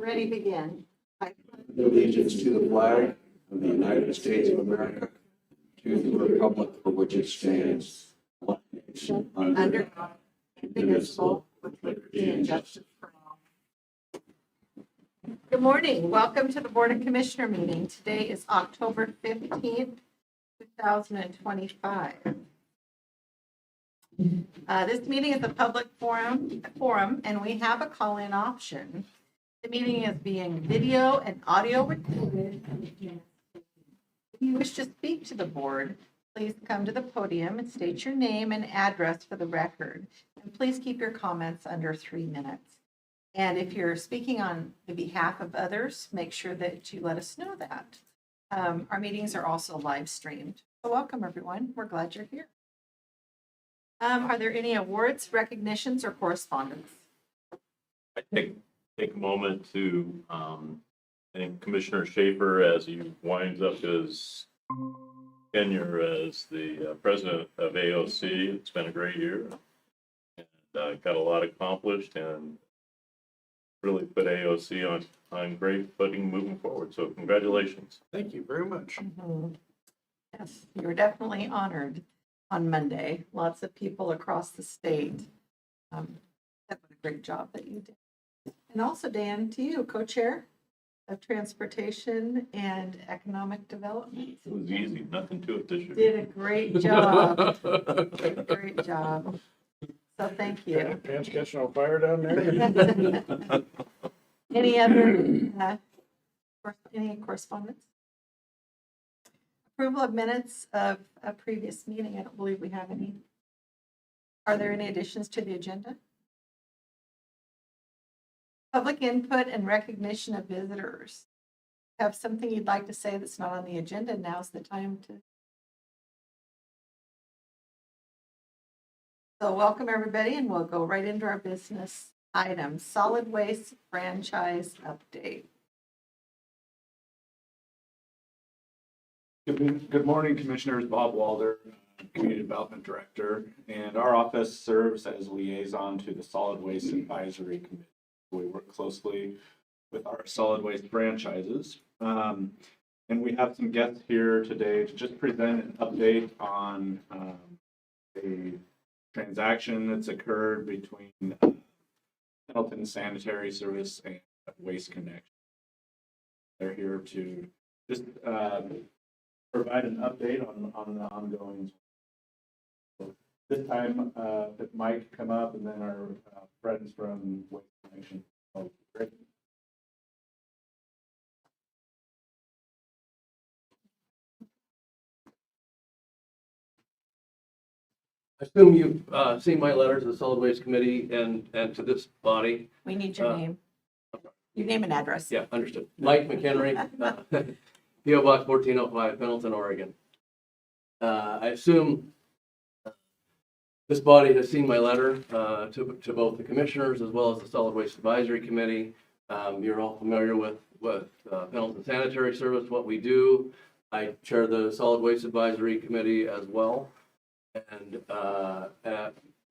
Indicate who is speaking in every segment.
Speaker 1: Ready, begin.
Speaker 2: Allegiance to the flag of the United States of America, to the republic for which it stands, one nation
Speaker 1: Under God, indivisible, with liberty and justice for all. Good morning. Welcome to the Board of Commissioner meeting. Today is October 15th, 2025. This meeting is a public forum, and we have a call-in option. The meeting is being video and audio recorded. If you wish to speak to the board, please come to the podium and state your name and address for the record. And please keep your comments under 3 minutes. And if you're speaking on the behalf of others, make sure that you let us know that. Our meetings are also live streamed. So welcome, everyone. We're glad you're here. Are there any awards, recognitions, or correspondence?
Speaker 3: I take a moment to thank Commissioner Schaefer as he winds up his tenure as the president of AOC. It's been a great year, and got a lot accomplished, and really put AOC on great footing moving forward. So congratulations.
Speaker 2: Thank you very much.
Speaker 1: Yes, you were definitely honored on Monday. Lots of people across the state. What a great job that you did. And also, Dan, to you, co-chair of Transportation and Economic Development.
Speaker 3: It was easy, nothing to it this year.
Speaker 1: Did a great job. Great job. So thank you.
Speaker 4: Pants catching on fire down there?
Speaker 1: Any other, any correspondence? Approval of minutes of a previous meeting. I don't believe we have any. Are there any additions to the agenda? Public input and recognition of visitors. Have something you'd like to say that's not on the agenda? Now's the time to. So welcome everybody, and we'll go right into our business items. Solid waste franchise update.
Speaker 4: Good morning, Commissioners. Bob Walder, Community Development Director, and our office serves as liaison to the Solid Waste Advisory Committee. We work closely with our solid waste franchises. And we have some guests here today to just present an update on a transaction that's occurred between Pendleton Sanitary Service and Waste Connection. They're here to just provide an update on the ongoing. So this time, if Mike come up, and then our friends from Waste Connection. Oh, great.
Speaker 5: I assume you've seen my letter to the Solid Waste Committee and to this body.
Speaker 1: We need your name. Your name and address.
Speaker 5: Yeah, understood. Mike McHenry, P.O. Box 1405, Pendleton, Oregon. I assume this body has seen my letter to both the commissioners as well as the Solid Waste Advisory Committee. You're all familiar with Pendleton Sanitary Service, what we do. I chair the Solid Waste Advisory Committee as well. And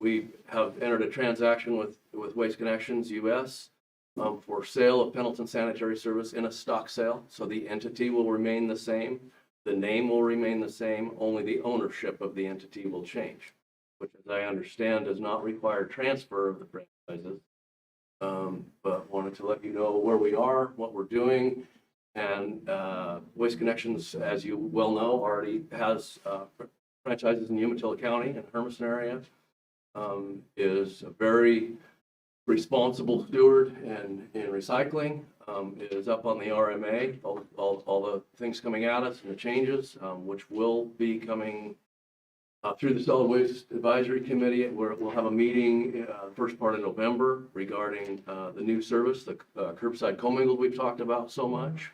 Speaker 5: we have entered a transaction with Waste Connections US for sale of Pendleton Sanitary Service in a stock sale. So the entity will remain the same. The name will remain the same. Only the ownership of the entity will change, which, as I understand, does not require transfer of the franchises. But wanted to let you know where we are, what we're doing. And Waste Connections, as you well know, already has franchises in Umatilla County and Hermiston area, is a very responsible steward in recycling, is up on the RMA, all the things coming at us and the changes, which will be coming through the Solid Waste Advisory Committee. We'll have a meeting first part of November regarding the new service, the curbside commingled we've talked about so much,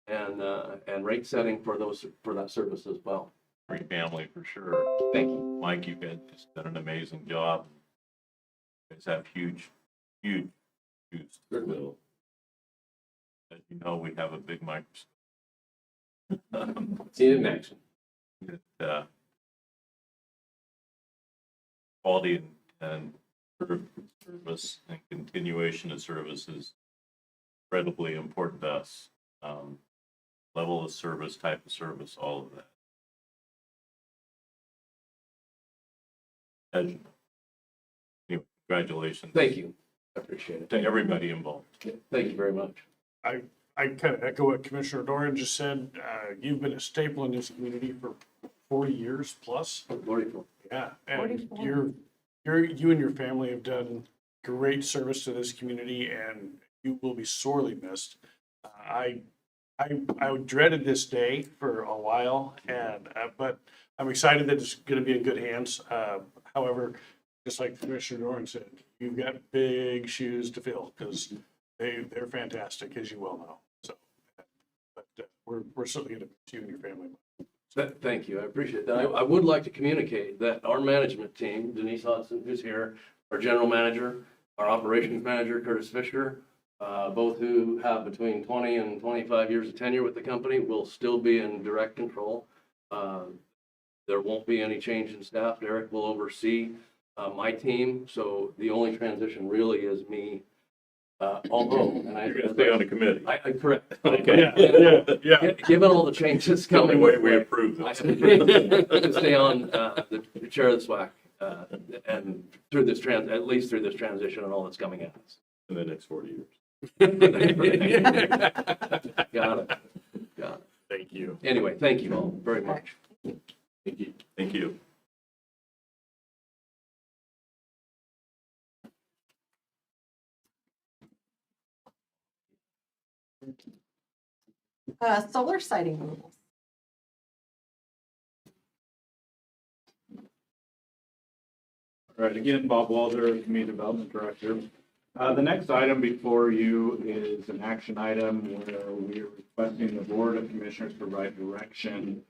Speaker 5: and rate setting for that service as well.
Speaker 3: Great family for sure.
Speaker 5: Thank you.
Speaker 3: Mike, you've just done an amazing job. You guys have huge shoes to fill. As you know, we have a big microscope.
Speaker 5: See you in action.
Speaker 3: Quality and service and continuation of services incredibly important to us. Level of service, type of service, all of that. Anyway, congratulations.
Speaker 5: Thank you. I appreciate it.
Speaker 3: To everybody involved.
Speaker 5: Thank you very much.
Speaker 6: I kind of echo what Commissioner Doran just said. You've been a staple in this community for 40 years plus.
Speaker 5: Wonderful.
Speaker 6: Yeah, and
Speaker 1: 44.
Speaker 6: you and your family have done great service to this community, and you will be sorely missed. I dreaded this day for a while, and but I'm excited that it's going to be in good hands. However, just like Commissioner Doran said, you've got big shoes to fill because they're fantastic, as you well know. So, but we're certainly going to miss you and your family.
Speaker 5: Thank you. I appreciate that. I would like to communicate that our management team, Denise Hodson, who's here, our general manager, our operations manager, Curtis Fisher, both who have between 20 and 25 years of tenure with the company, will still be in direct control. There won't be any change in staff. Derek will oversee my team. So the only transition really is me. Although, and
Speaker 3: You're going to stay on the committee.
Speaker 5: I correct.
Speaker 3: Okay.
Speaker 6: Yeah.
Speaker 5: Given all the changes
Speaker 3: The only
Speaker 5: coming.
Speaker 3: way we approve
Speaker 5: I
Speaker 3: this.
Speaker 5: have to stay on the chair of the SWAC and through this at least through this transition and all that's coming at us.
Speaker 3: In the next 40 years.
Speaker 5: Got it.
Speaker 3: Thank you.
Speaker 5: Anyway, thank you all very much.
Speaker 3: Thank you. Thank you.
Speaker 1: Solar sighting rules.
Speaker 4: All right, again, Bob Walder, Community Development Director. The next item before you is an action item where we are requesting the Board of Commissioners provide direction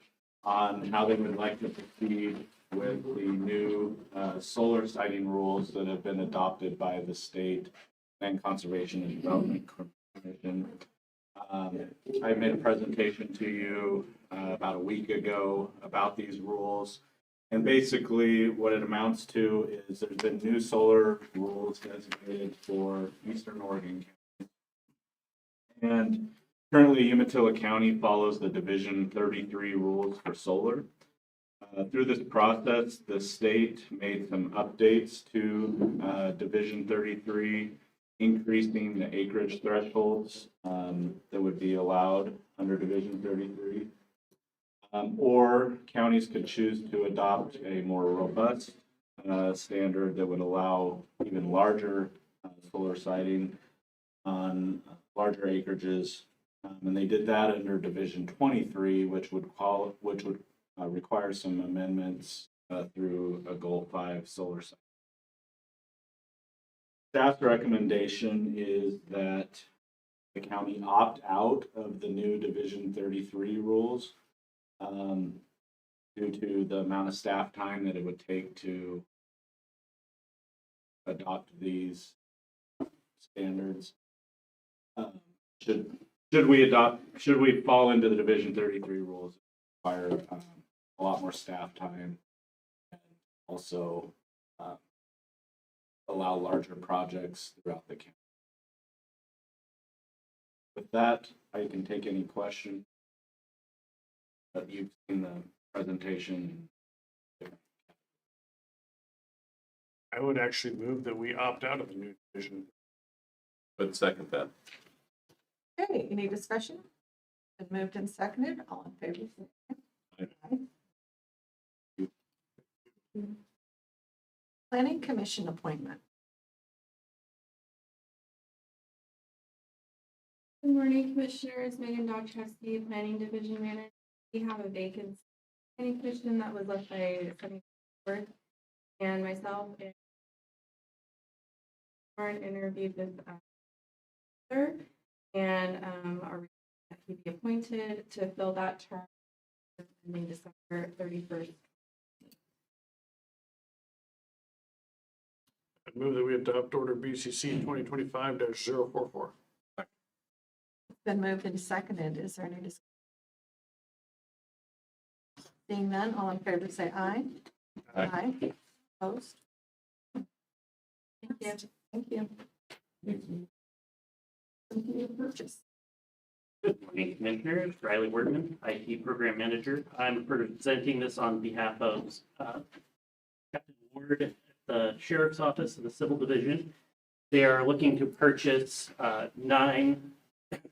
Speaker 4: on how they would like to proceed with the new solar siting rules that have been adopted by the State Land Conservation and Development Commission. I made a presentation to you about a week ago about these rules. And basically what it amounts to is there's been new solar rules designated for Eastern Oregon County. And currently Umatilla County follows the Division 33 rules for solar. Through this process, the state made some updates to Division 33, increasing the acreage thresholds that would be allowed under Division 33. Or counties could choose to adopt a more robust standard that would allow even larger solar siting on larger acreages. And they did that under Division 23, which would require some amendments through a Goal 5 solar site. Staff's recommendation is that the county opt out of the new Division 33 rules due to the amount of staff time that it would take to adopt these standards. Should we fall into the Division 33 rules, require a lot more staff time and also allow larger projects throughout the county. With that, I can take any questions that you've seen the presentation.
Speaker 6: I would actually move that we opt out of the new division.
Speaker 3: But second that.
Speaker 1: Okay, any discussion? Been moved and seconded, all in favor? Say aye. Planning Commission appointment.
Speaker 7: Good morning, Commissioners. Megan Dog Trustee, Planning Division Manager. We have a vacancy planning commission that was left by Sunny Ford and myself. And Warren interviewed with her and are that he be appointed to fill that term ending December 31st.
Speaker 6: I move that we adopt Order BCC 2025-044.
Speaker 1: Been moved and seconded, is there any discussion? Seeing none, all in favor say aye.
Speaker 3: Aye.
Speaker 1: Opposed?
Speaker 7: Thank you.
Speaker 1: Thank you. Purchase.
Speaker 8: Good morning, Commissioners. Riley Wordman, IT Program Manager. I'm presenting this on behalf of Captain Ward at the Sheriff's Office of the Civil Division. They are looking to purchase 9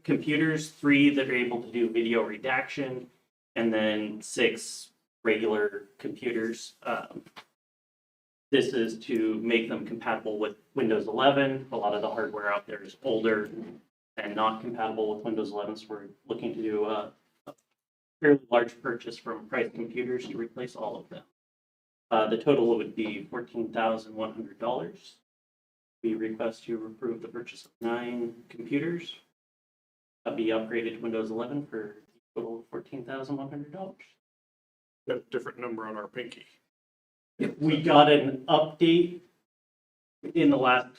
Speaker 8: computers, 3 that are able to do video redaction, and then 6 regular computers. This is to make them compatible with Windows 11. A lot of the hardware out there is older and not compatible with Windows 11, so we're looking to do a fairly large purchase from Price Computers to replace all of them. The total would be $14,100. We request you approve the purchase of 9 computers. That'll be upgraded to Windows 11 for a total of $14,100.
Speaker 6: Got a different number on our pinky.
Speaker 8: We got an update in the last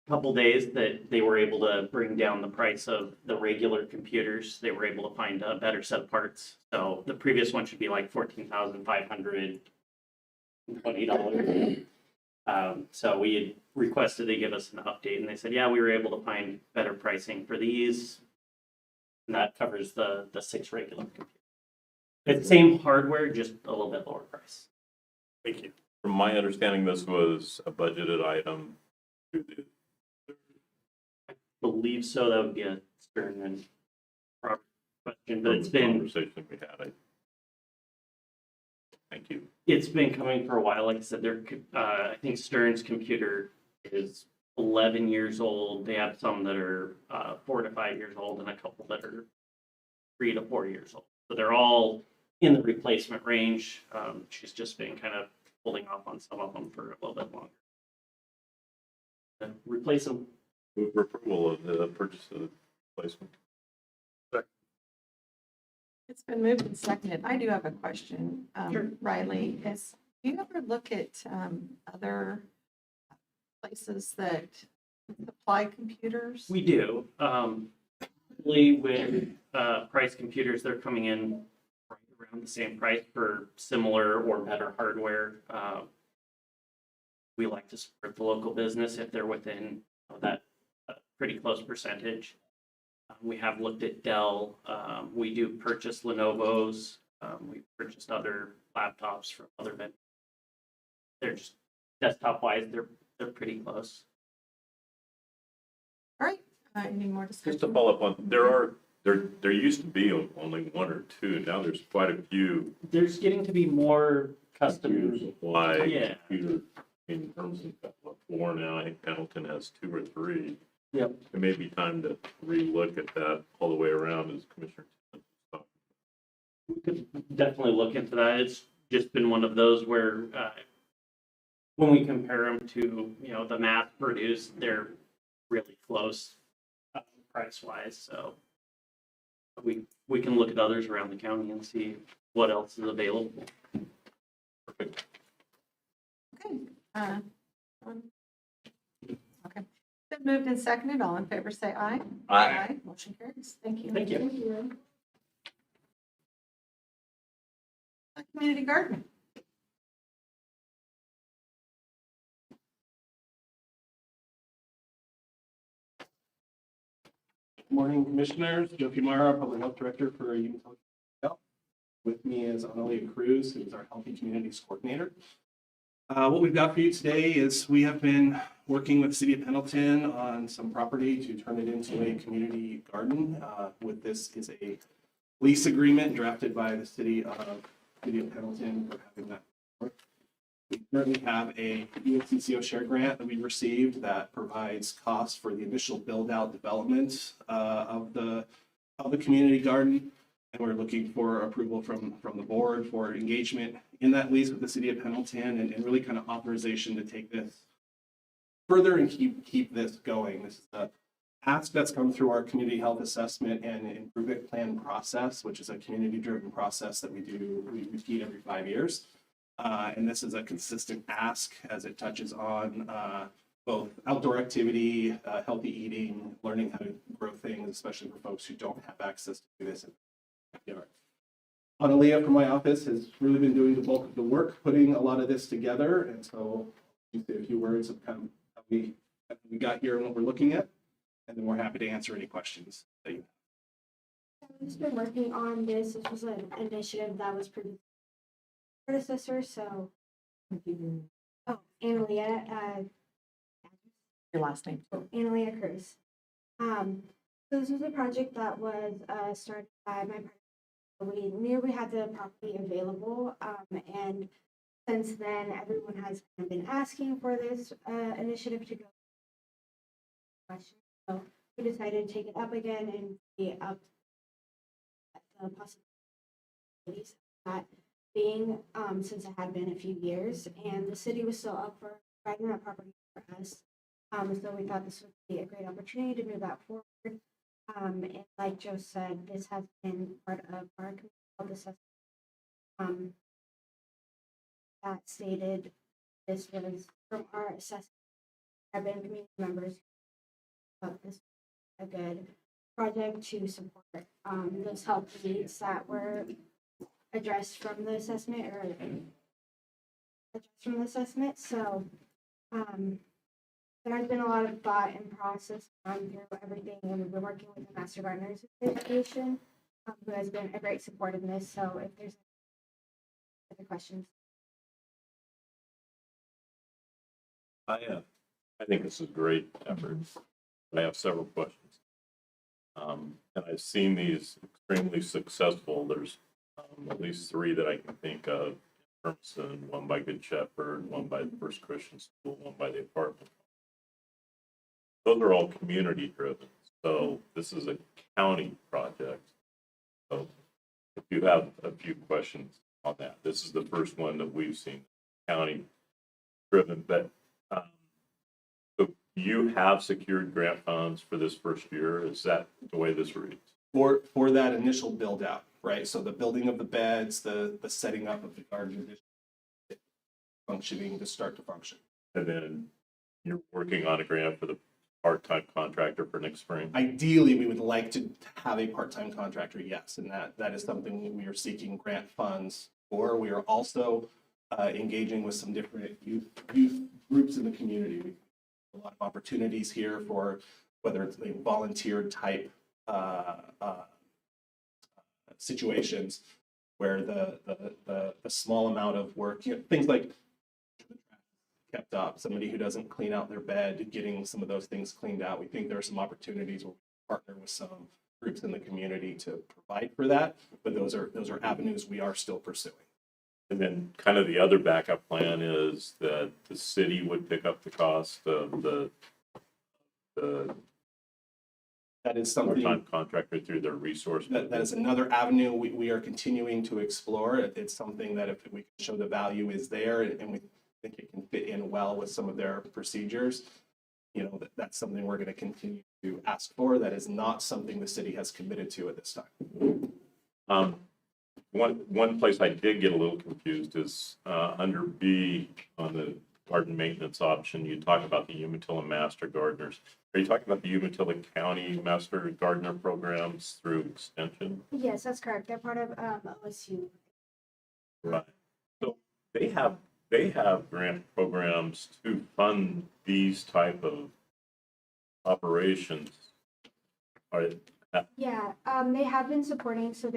Speaker 8: couple days that they were able to bring down the price of the regular computers. They were able to find a better set of parts. So the previous one should be like $14,520. So we had requested they give us an update, and they said, yeah, we were able to find better pricing for these. And that covers the 6 regular computers. It's the same hardware, just a little bit lower price.
Speaker 6: Thank you.
Speaker 3: From my understanding, this was a budgeted item.
Speaker 8: Believe so. That would be a Stern and Robert question, but it's been
Speaker 3: Conversation we had. Thank you.
Speaker 8: It's been coming for a while. Like I said, I think Stern's computer is 11 years old. They have some that are 4 to 5 years old and a couple that are 3 to 4 years old. So they're all in the replacement range. She's just been kind of holding off on some of them for a little bit longer. Replace them.
Speaker 3: Move for approval of the purchase of the replacement.
Speaker 1: It's been moved and seconded. I do have a question.
Speaker 8: Sure.
Speaker 1: Riley, do you ever look at other places that supply computers?
Speaker 8: We do. With Price Computers, they're coming in right around the same price for similar or better hardware. We like to support the local business if they're within that pretty close percentage. We have looked at Dell. We do purchase Lenovo's. We've purchased other laptops from other vendors. They're just desktop wise, they're pretty close.
Speaker 1: All right, any more
Speaker 3: Just to
Speaker 1: discussion?
Speaker 3: follow up on, there used to be only 1 or 2. Now there's quite a few.
Speaker 8: There's getting to be more custom.
Speaker 3: Why?
Speaker 8: Yeah.
Speaker 3: Computer in terms of 4 now. I think Pendleton has 2 or 3.
Speaker 8: Yep.
Speaker 3: It may be time to relook at that all the way around, as Commissioner.
Speaker 8: We could definitely look into that. It's just been one of those where when we compare them to, the mass produced, they're really close price wise. So we can look at others around the county and see what else is available.
Speaker 3: Perfect.
Speaker 1: Okay. Okay. Been moved and seconded. All in favor, say aye.
Speaker 2: Aye.
Speaker 1: Motion carries. Thank you.
Speaker 8: Thank you.
Speaker 1: Community garden.
Speaker 9: Morning, Commissioners. Joe Mara, Public Health Director for Umatilla. With me is Analia Cruz, who is our Healthy Communities Coordinator. What we've got for you today is we have been working with the City of Pendleton on some property to turn it into a community garden. With this is a lease agreement drafted by the City of Pendleton for having that work. We currently have a UNCCO share grant that we received that provides costs for the initial build-out development of the community garden. And we're looking for approval from the board for engagement in that lease with the City of Pendleton and really kind of authorization to take this further and keep this going. This is a ask that's come through our community health assessment and improvement plan process, which is a community-driven process that we repeat every 5 years. And this is a consistent ask as it touches on both outdoor activity, healthy eating, learning how to grow things, especially for folks who don't have access to this in the backyard. Analia from my office has really been doing the bulk of the work, putting a lot of this together. And so I'll say a few words of kind of how we got here and what we're looking at. and then we're happy to answer any questions that you have.
Speaker 10: I've just been working on this. This was an initiative that was produced by my predecessor, so. Oh, Analia,
Speaker 1: Your last name.
Speaker 10: Analia Cruz. So this was a project that was, started by my predecessor. We knew we had the property available, and since then, everyone has kind of been asking for this, initiative to go. So we decided to take it up again and be up the possibilities of that being, since it had been a few years, and the city was still up for providing that property for us. So we thought this would be a great opportunity to move that forward. And like Joe said, this has been part of our community health assessment. That stated this was from our assessment. I've been community members, but this was a good project to support those health needs that were addressed from the assessment or addressed from the assessment. So there has been a lot of thought and process through everything, and we've been working with the Master Gardeners Association, who has been a great support in this. So if there's other questions.
Speaker 3: I think this is a great effort. I have several questions. And I've seen these extremely successful. There's at least 3 that I can think of. Hermiston, one by Good Shepherd, one by the First Christian School, one by the apartment. Those are all community driven. So this is a county project. So if you have a few questions on that, this is the first one that we've seen county driven. But so you have secured grant funds for this first year. Is that the way this reads?
Speaker 9: For that initial build out, right? So the building of the beds, the setting up of the garden, functioning to start to function.
Speaker 3: And then you're working on a grant for the part-time contractor for next spring?
Speaker 9: Ideally, we would like to have a part-time contractor, yes, and that is something we are seeking grant funds for. We are also engaging with some different youth groups in the community. We have a lot of opportunities here for whether it's a volunteer type situations where the small amount of work, things like kept up, somebody who doesn't clean out their bed, getting some of those things cleaned out. We think there are some opportunities where we partner with some groups in the community to provide for that, but those are avenues we are still pursuing.
Speaker 3: And then kind of the other backup plan is that the city would pick up the cost of the
Speaker 9: That is something.
Speaker 3: part-time contractor through their resource.
Speaker 9: That is another avenue we are continuing to explore. It's something that if we can show the value is there and we think it can fit in well with some of their procedures, that's something we're going to continue to ask for. That is not something the city has committed to at this time.
Speaker 3: One place I did get a little confused is under B on the garden maintenance option, you talk about the Umatilla Master Gardeners. Are you talking about the Umatilla County Master Gardener programs through extension?
Speaker 10: Yes, that's correct. They're part of OSU.
Speaker 3: Right. So they have grant programs to fund these type of operations.
Speaker 10: Yeah, they have been supporting, so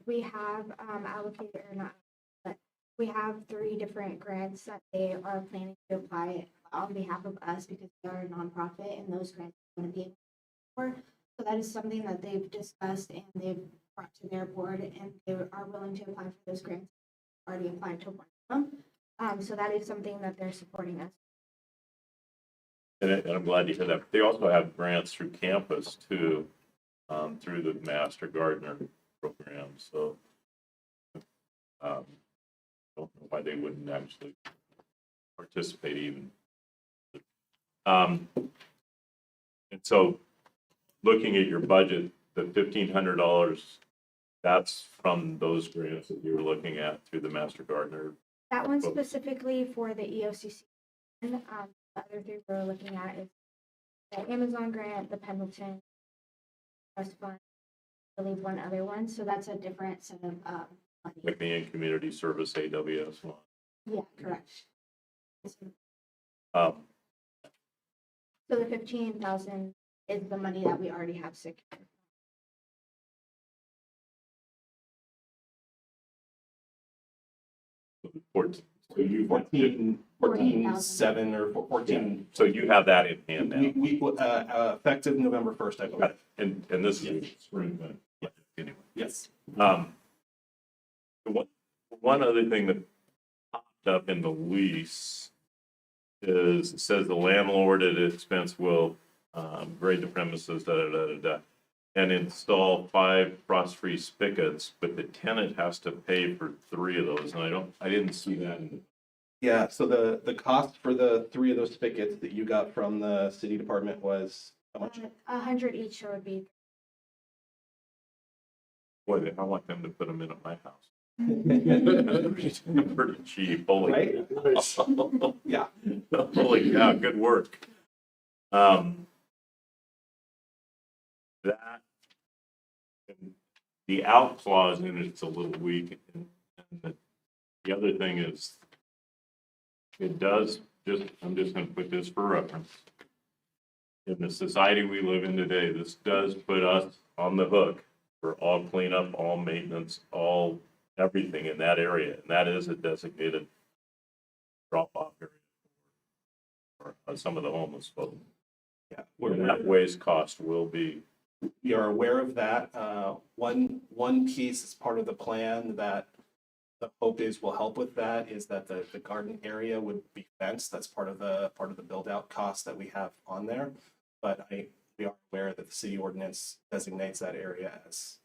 Speaker 10: we have allocated or not, but we have 3 different grants that they are planning to apply on behalf of us because we are a nonprofit and those grants are going to be for. So that is something that they've discussed and they've brought to their board and they are willing to apply for those grants. Already applied to one of them. So that is something that they're supporting us.
Speaker 3: And I'm glad to hear that. They also have grants through campus too, through the Master Gardener program. So I don't know why they wouldn't actually participate even. And so looking at your budget, the $1,500, that's from those grants that you were looking at through the Master Gardener.
Speaker 10: That one specifically for the EOCC. And the other 3 we're looking at is the Amazon grant, the Pendleton Trust Fund, I believe one other one. So that's a different set of money.
Speaker 3: Like the In Community Service AWS one.
Speaker 10: Yeah, correct.
Speaker 3: Um,
Speaker 10: So the 15,000 is the money that we already have secured.
Speaker 3: So you,
Speaker 4: 14,700 or 14.
Speaker 3: so you have that in hand now.
Speaker 4: Effective November 1st, I believe.
Speaker 3: And this is spring, but anyway.
Speaker 4: Yes.
Speaker 3: One other thing that popped up in the lease is, it says the landlord at expense will grade the premises, and install 5 frost-free spigots, but the tenant has to pay for 3 of those, and I didn't see that in.
Speaker 9: Yeah, so the cost for the 3 of those spigots that you got from the city department was how much?
Speaker 10: 100 each would be.
Speaker 3: Boy, I want them to put them in at my house. Pretty cheap, holy.
Speaker 9: Right?
Speaker 3: cow.
Speaker 9: Yeah.
Speaker 3: Holy cow, good work. That, the out clause in it's a little weak. And the other thing is, it does, I'm just gonna put this for reference. In the society we live in today, this does put us on the hook for all cleanup, all maintenance, all everything in that area. And that is a designated drop-off area for some of the homeless folks.
Speaker 9: Yeah.
Speaker 3: And that waste cost will be.
Speaker 9: We are aware of that. One piece as part of the plan that the hope is will help with that is that the garden area would be fenced. That's part of the build out cost that we have on there. But we are aware that the city ordinance designates that area as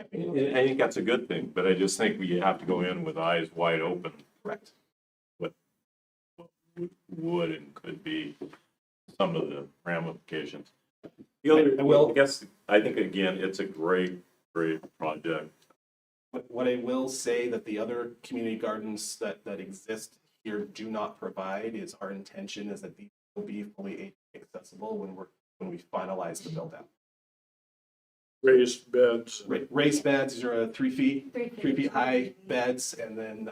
Speaker 3: I think that's a good thing, but I just think we have to go in with eyes wide open.
Speaker 9: correct.
Speaker 3: What would and could be some of the ramifications. The other, I think again, it's a great project.
Speaker 9: What I will say that the other community gardens that exist here do not provide is our intention is that these will be fully ADA accessible when we finalize the build out.
Speaker 6: Raised beds.
Speaker 9: Raised beds, these are 3 feet,
Speaker 10: 3
Speaker 9: 3 feet high beds, and then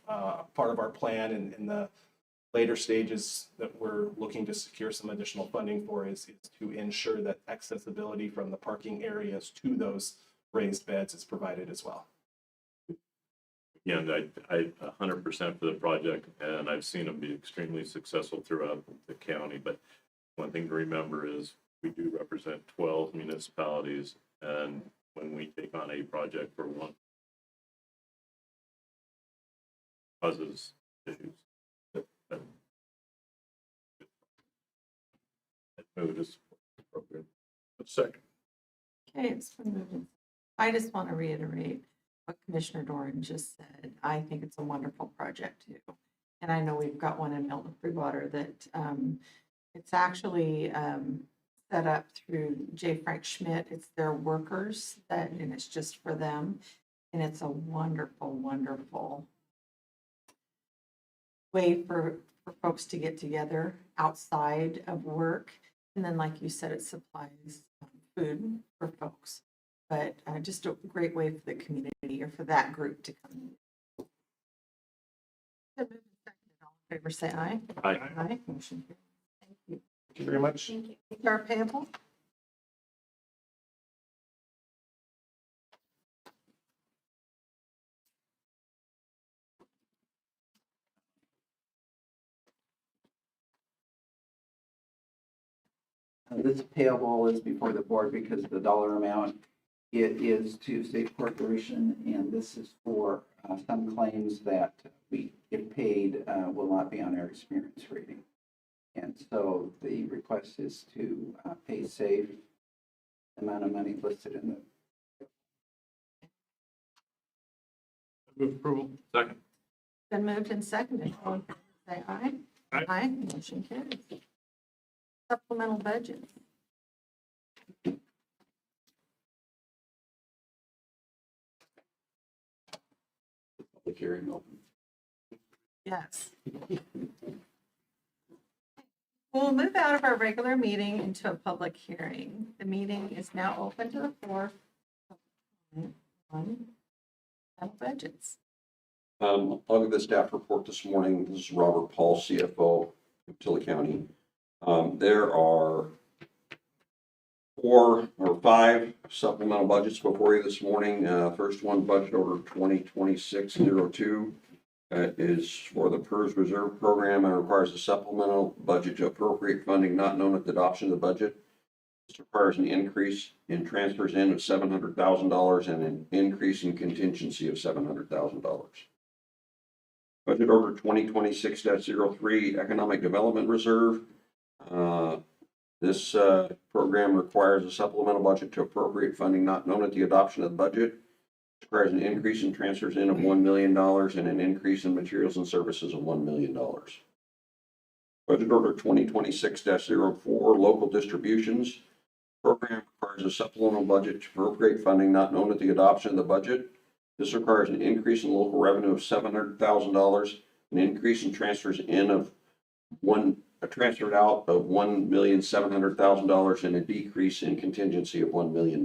Speaker 9: part of our plan in the later stages that we're looking to secure some additional funding for is to ensure that accessibility from the parking areas to those raised beds is provided as well.
Speaker 3: Again, I 100% for the project, and I've seen them be extremely successful throughout the county. But one thing to remember is we do represent 12 municipalities, and when we take on a project for one, causes issues. Move to support the program.
Speaker 6: Second.
Speaker 1: Okay, it's been moved. I just want to reiterate what Commissioner Doran just said. I think it's a wonderful project too. And I know we've got one in Milton Freewater that it's actually set up through J. Frank Schmidt. It's their workers and it's just for them. And it's a wonderful, wonderful way for folks to get together outside of work. And then, like you said, it supplies food for folks. But just a great way for the community or for that group to come. All in favor, say aye.
Speaker 3: Aye.
Speaker 1: Aye. Motion carries. Thank you.
Speaker 9: Thank you very much.
Speaker 10: Thank you.
Speaker 1: Our payable.
Speaker 2: This payable is before the board because the dollar amount, it is to State Corporation, and this is for some claims that we get paid will not be on our experience rating. And so the request is to pay safe the amount of money listed in the.
Speaker 6: Move approval.
Speaker 3: Second.
Speaker 1: Been moved and seconded. All in favor, say aye.
Speaker 6: Aye.
Speaker 1: Aye. Motion carries. Supplemental budget.
Speaker 2: Public hearing open.
Speaker 1: Yes. We'll move out of our regular meeting into a public hearing. The meeting is now open to the floor. On budgets.
Speaker 11: I'll give the staff report this morning. This is Robert Paul, CFO, Umatilla County. There are 4 or 5 supplemental budgets before you this morning. First one, budget order 2026-02, is for the PERS Reserve Program and requires a supplemental budget to appropriate funding not known at the adoption of the budget. This requires an increase in transfers in of $700,000 and an increase in contingency of $700,000. Budget order 2026-03, Economic Development Reserve. This program requires a supplemental budget to appropriate funding not known at the adoption of the budget. It requires an increase in transfers in of $1 million and an increase in materials and services of $1 million. Budget order 2026-04, Local Distributions. Program requires a supplemental budget to appropriate funding not known at the adoption of the budget. This requires an increase in local revenue of $700,000, an increase in transfers in of transferred out of $1,700,000, and a decrease in contingency of $1 million.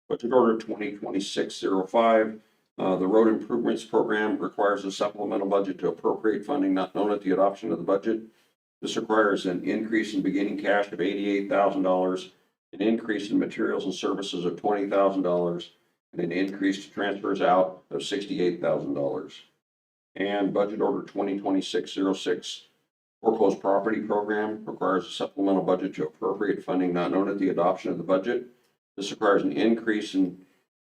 Speaker 11: Budget order 2026-05, the Road Improvements Program requires a supplemental budget to appropriate funding not known at the adoption of the budget. This requires an increase in beginning cash of $88,000, an increase in materials and services of $20,000, and an increase to transfers out of $68,000. And budget order 2026-06, Foreclosed Property Program requires a supplemental budget to appropriate funding not known at the adoption of the budget. This requires an increase in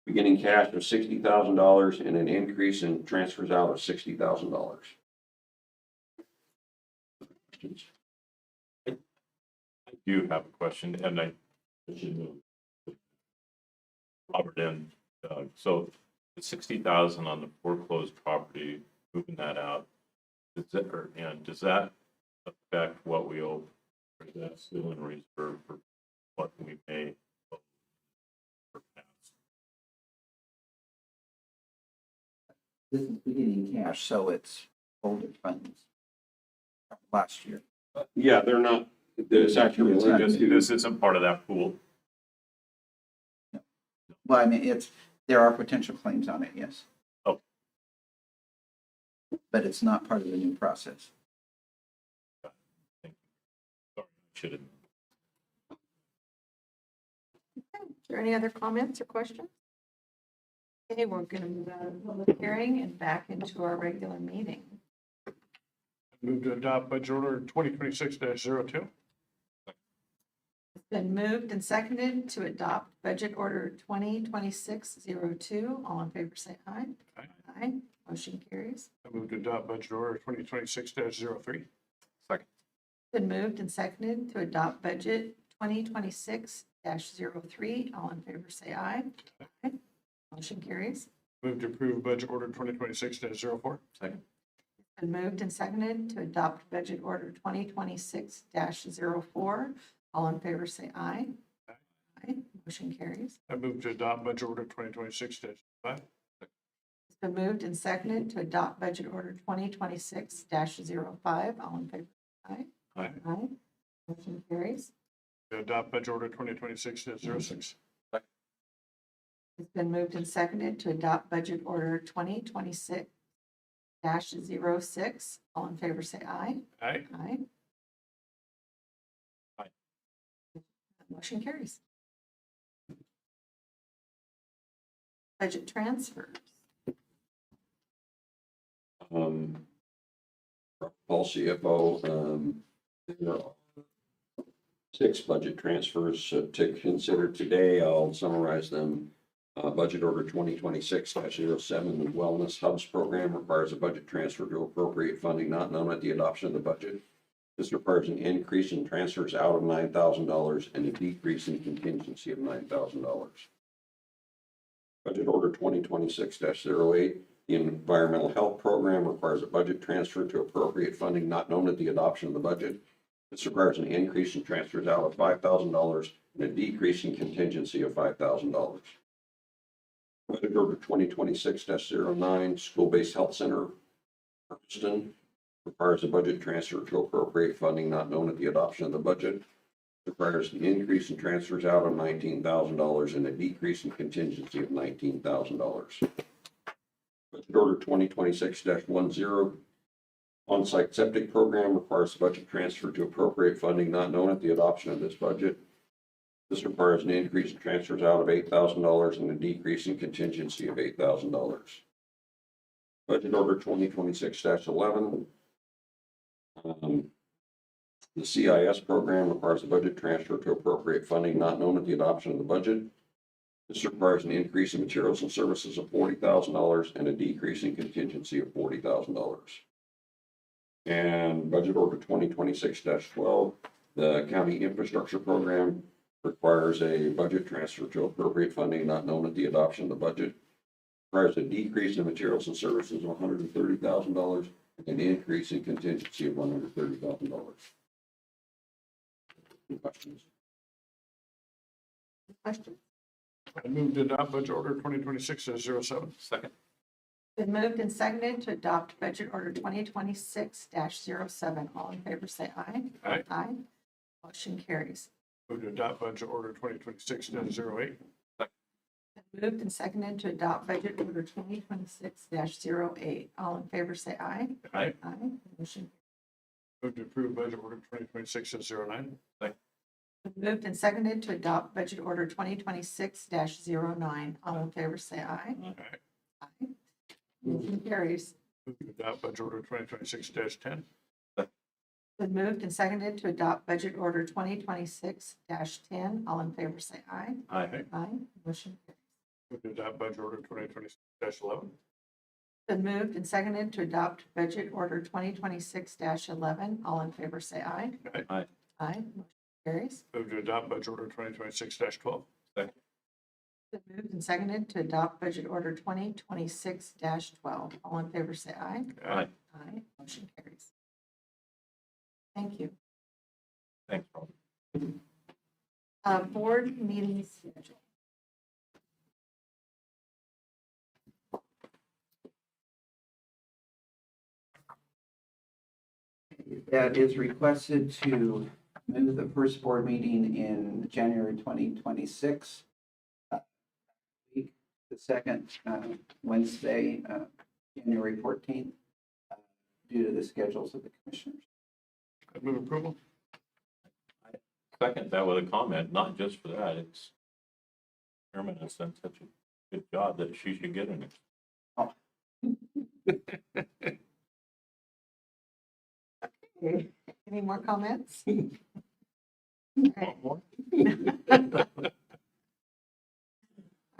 Speaker 11: beginning cash of $60,000 and an increase in transfers out of $60,000.
Speaker 3: I do have a question, and I Robert and Doug. So the 60,000 on the foreclosed property, moving that out, does that affect what we owe? Or is that still in reserve for what we may owe for past?
Speaker 2: This is beginning cash, so it's older funds from last year.
Speaker 11: Yeah, they're not, it's actually limited to.
Speaker 3: This isn't part of that pool.
Speaker 2: Well, I mean, there are potential claims on it, yes.
Speaker 3: Oh.
Speaker 2: But it's not part of the new process.
Speaker 3: Thank you. Sorry, I should have.
Speaker 1: Is there any other comments or questions? Okay, we're going to move out of the public hearing and back into our regular meeting.
Speaker 6: Move to adopt budget order 2026-02.
Speaker 1: It's been moved and seconded to adopt budget order 2026-02. All in favor, say aye.
Speaker 6: Aye.
Speaker 1: Aye. Motion carries.
Speaker 6: I move to adopt budget order 2026-03.
Speaker 3: Second.
Speaker 1: Been moved and seconded to adopt budget 2026-03. All in favor, say aye. Aye. Motion carries.
Speaker 6: Move to approve budget order 2026-04.
Speaker 3: Second.
Speaker 1: Been moved and seconded to adopt budget order 2026-04. All in favor, say aye. Aye. Motion carries.
Speaker 6: I move to adopt budget order 2026-05.
Speaker 1: It's been moved and seconded to adopt budget order 2026-05. All in favor, say aye.
Speaker 3: Aye.
Speaker 1: Aye. Motion carries.
Speaker 6: To adopt budget order 2026-06.
Speaker 1: It's been moved and seconded to adopt budget order 2026-06. All in favor, say aye.
Speaker 6: Aye.
Speaker 1: Aye.
Speaker 3: Aye.
Speaker 1: Motion carries. Budget transfers.
Speaker 11: Paul CFO, there are 6 budget transfers to consider today. I'll summarize them. Budget order 2026-07, the Wellness Hubs Program requires a budget transfer to appropriate funding not known at the adoption of the budget. This requires an increase in transfers out of $9,000 and a decrease in contingency of $9,000. Budget order 2026-08, the Environmental Health Program requires a budget transfer to appropriate funding not known at the adoption of the budget. This requires an increase in transfers out of $5,000 and a decrease in contingency of $5,000. Budget order 2026-09, School-Based Health Center, Hermiston, requires a budget transfer to appropriate funding not known at the adoption of the budget. Requires an increase in transfers out of $19,000 and a decrease in contingency of $19,000. Budget order 2026-10, On-Site Septic Program requires a budget transfer to appropriate funding not known at the adoption of this budget. This requires an increase in transfers out of $8,000 and a decrease in contingency of $8,000. Budget Order 2026-11. The CIS program requires a budget transfer to appropriate funding not known at the adoption of the budget. This requires an increase in materials and services of $40,000 and a decrease in contingency of $40,000. And Budget Order 2026-12, the county infrastructure program requires a budget transfer to appropriate funding not known at the adoption of the budget. Requires a decrease in materials and services of $130,000 and an increase in contingency of $130,000. Any questions?
Speaker 1: Question?
Speaker 6: I move to adopt budget order 2026-07.
Speaker 4: Second.
Speaker 1: Been moved and seconded to adopt budget order 2026-07. All in favor, say aye.
Speaker 6: Aye.
Speaker 1: Aye. Motion carries.
Speaker 6: Move to adopt budget order 2026-08.
Speaker 1: Been moved and seconded to adopt budget order 2026-08. All in favor, say aye.
Speaker 6: Aye.
Speaker 1: Aye. Motion
Speaker 6: Move to approve budget order 2026-09.
Speaker 1: been moved and seconded to adopt budget order 2026-09. All in favor, say aye.
Speaker 6: Aye.
Speaker 1: Aye. Motion carries.
Speaker 6: Move to adopt budget order 2026-10.
Speaker 1: Been moved and seconded to adopt budget order 2026-10. All in favor, say aye.
Speaker 6: Aye.
Speaker 1: Aye. Motion carries.
Speaker 6: Move to adopt budget order 2026-11.
Speaker 1: Been moved and seconded to adopt budget order 2026-11. All in favor, say aye.
Speaker 6: Aye.
Speaker 3: Aye.
Speaker 1: Aye. Motion carries.
Speaker 6: Move to adopt budget order 2026-12.
Speaker 1: Been moved and seconded to adopt budget order 2026-12. All in favor, say aye.
Speaker 3: Aye.
Speaker 1: Aye. Motion carries. Thank you.
Speaker 3: Thanks, Paul.
Speaker 1: Board meeting schedule.
Speaker 2: That is requested to move the first board meeting in January 2026. Week, the second Wednesday, January 14th, due to the schedules of the commissioners.
Speaker 6: I move approval.
Speaker 3: Second that with a comment, not just for that, it's Chairman has done such a good job that she should get an.
Speaker 1: Any more comments?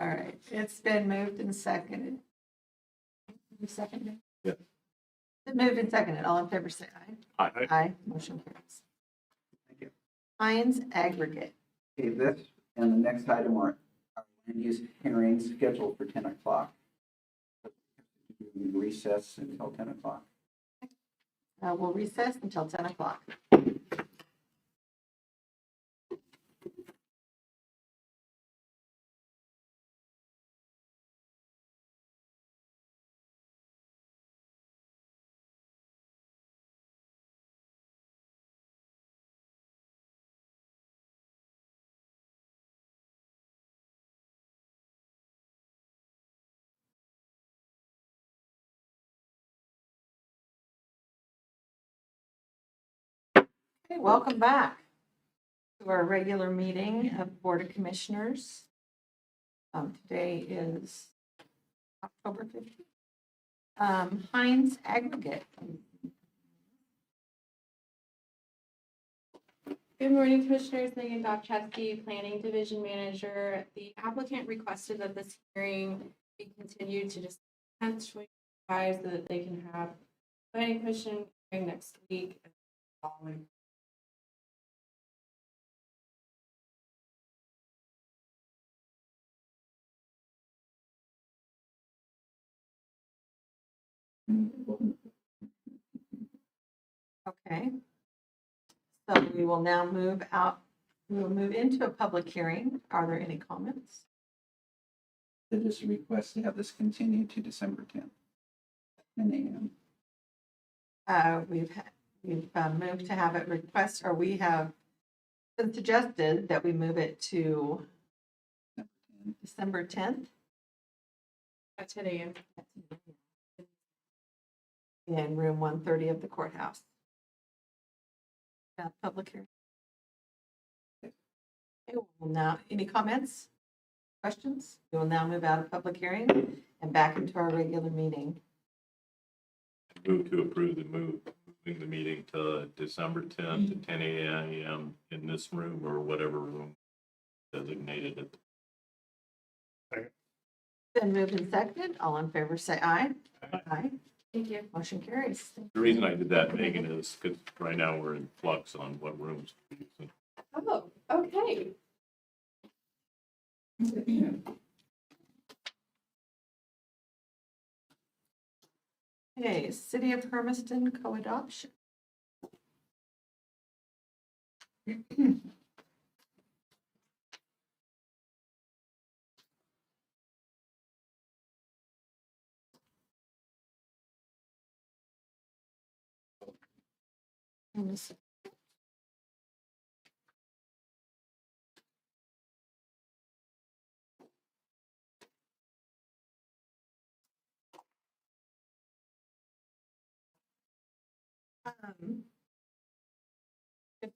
Speaker 1: All right, it's been moved and seconded. You seconded?
Speaker 3: Yeah.
Speaker 1: It's moved and seconded. All in favor, say aye.
Speaker 3: Aye.
Speaker 1: Aye. Motion carries.
Speaker 2: Thank you.
Speaker 1: Hines Aggregate.
Speaker 2: Okay, this and the next item are our land use hearings scheduled for 10 o'clock. Recess until 10 o'clock.
Speaker 1: We'll recess until 10 o'clock. Okay, welcome back to our regular meeting of Board of Commissioners. Today is October 15th. Hines Aggregate.
Speaker 7: Good morning, Commissioners. Megan Dobchevsky, Planning Division Manager. The applicant requested that this hearing be continued to just 10th, 2025 so that they can have Planning Commission hearing next week. And following.
Speaker 1: Okay. So we will now move out, we will move into a public hearing. Are there any comments?
Speaker 2: It is a request to have this continued to December 10th. 10 a.m.
Speaker 1: We've moved to have it request, or we have been suggested that we move it to December 10th
Speaker 7: At 10 a.m.
Speaker 1: in room 130 of the courthouse. Public hearing. Okay, we'll now, any comments, questions? We will now move out of public hearing and back into our regular meeting.
Speaker 3: Move to approve moving the meeting to December 10th to 10 a.m. in this room or whatever room designated it.
Speaker 1: Then moved and seconded. All in favor, say aye. Aye.
Speaker 7: Thank you.
Speaker 1: Motion carries.
Speaker 3: The reason I did that, Megan, is because right now we're in flux on what rooms to be using.
Speaker 7: Oh, okay.
Speaker 1: Okay, City of Hermiston co-adoption. Good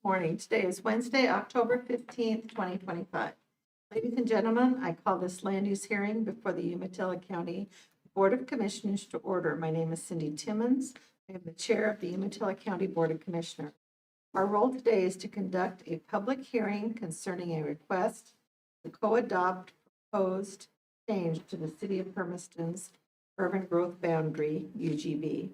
Speaker 1: morning. Today is Wednesday, October 15th, 2025. Ladies and gentlemen, I call this land use hearing before the Umatilla County Board of Commissioners to order. My name is Cindy Timmons. I am the chair of the Umatilla County Board of Commissioners. Our role today is to conduct a public hearing concerning a request to co-adopt proposed change to the City of Hermiston's Urban Growth Boundary, UGB.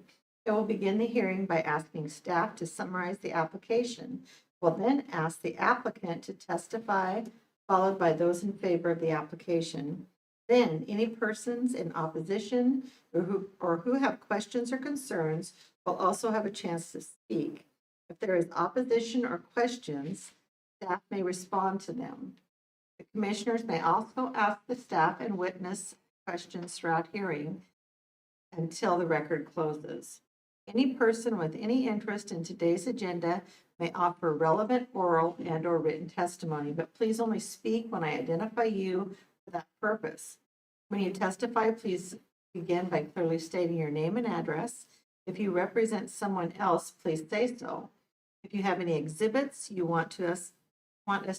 Speaker 1: I will begin the hearing by asking staff to summarize the application. We'll then ask the applicant to testify, followed by those in favor of the application. Then, any persons in opposition or who have questions or concerns will also have a chance to speak. If there is opposition or questions, staff may respond to them. The commissioners may also ask the staff and witness questions throughout hearing until the record closes. Any person with any interest in today's agenda may offer relevant oral and/or written testimony, but please only speak when I identify you for that purpose. When you testify, please begin by clearly stating your name and address. If you represent someone else, please say so. If you have any exhibits you want us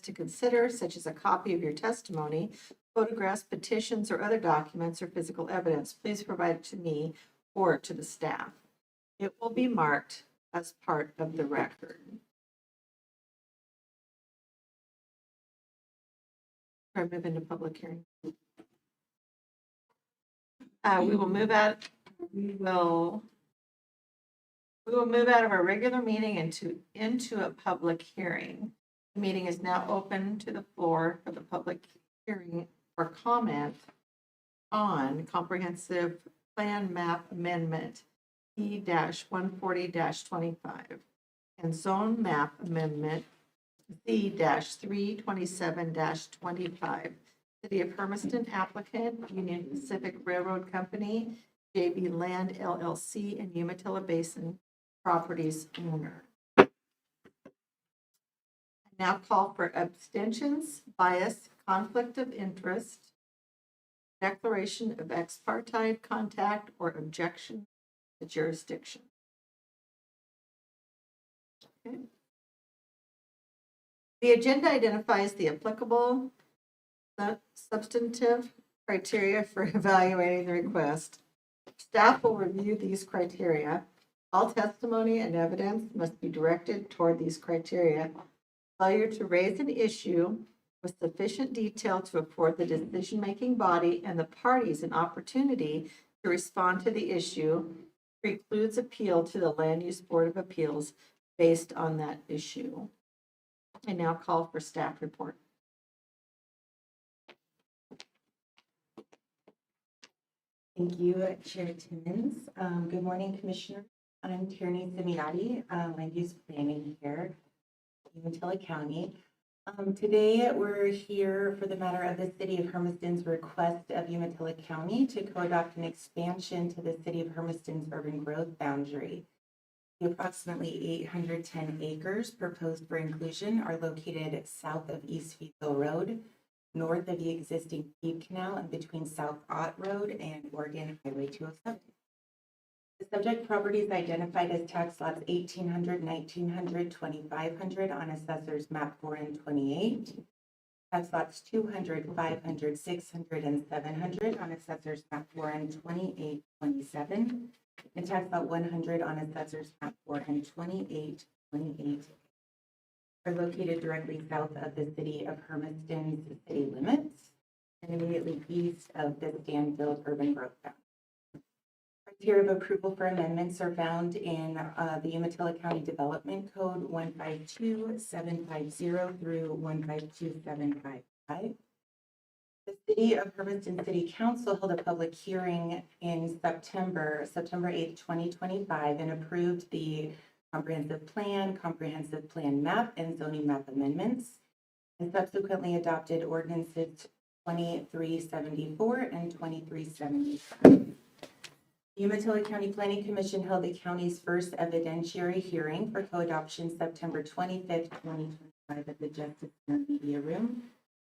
Speaker 1: to consider, such as a copy of your testimony, photographs, petitions, or other documents or physical evidence, please provide it to me or to the staff. It will be marked as part of the record. I move into public hearing. We will move out of our regular meeting into a public hearing. The meeting is now open to the floor for the public hearing or comment on comprehensive plan map amendment E-140-25 and zone map amendment Z-327-25. City of Hermiston applicant, Union Pacific Railroad Company, JB Land LLC, and Umatilla Basin Properties owner. I now call for abstentions, bias, conflict of interest, declaration of ex parte contact, or objection to jurisdiction. Okay. The agenda identifies the applicable substantive criteria for evaluating the request. Staff will review these criteria. All testimony and evidence must be directed toward these criteria. Failure to raise an issue with sufficient detail to afford the decision-making body and the parties an opportunity to respond to the issue precludes appeal to the Land Use Board of Appeals based on that issue. I now call for staff report.
Speaker 12: Thank you, Chair Timmons. Good morning, Commissioner. I'm Tierney Simiati, Land Use Planning here in Umatilla County. Today, we're here for the matter of the City of Hermiston's request of Umatilla County to co-adopt an expansion to the City of Hermiston's urban growth boundary. The approximately 810 acres proposed for inclusion are located south of East Feethville Road, north of the existing feed canal, and between South Ott Road and Oregon Highway 207. The subject property is identified as tax lots 1800, 1900, 2500 on Assessor's Map 4 and 28. tax lots 200, 500, 600, and 700 on Assessor's Map 4 and 2827, and tax lot 100 on Assessor's Map 4 and 2828 are located directly south of the city of Hermiston's city limits and immediately east of the Stanfield urban growth boundary. Criteria of approval for amendments are found in the Umatilla County Development Code 152750 through 152755. The City of Hermiston City Council held a public hearing in September 8th, 2025, and approved the comprehensive plan map, and zoning map amendments, and subsequently adopted ordinances 2374 and 2375. The Umatilla County Planning Commission held the county's first evidentiary hearing for co-adoption September 25th, 2025 at the Justice Center Media Room,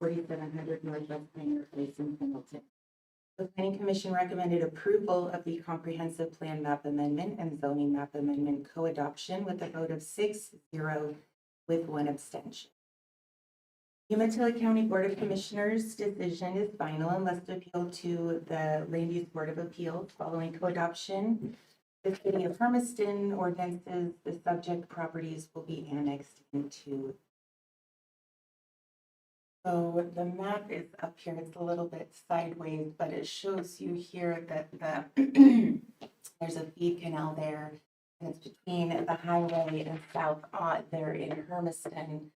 Speaker 12: 4700 Northwest Pioneer Place in Pendleton. The Planning Commission recommended approval of the comprehensive plan map amendment and zoning map amendment co-adoption with a vote of 6-0 with 1 abstention. Umatilla County Board of Commissioners' decision is final unless appealed to the Land Use Board of Appeals following co-adoption. The City of Hermiston ordinances, the subject properties will be annexed into. So the map is up here. It's a little bit sideways, but it shows you here that there's a feed canal there, and it's between the highway and South Ott there in Hermiston.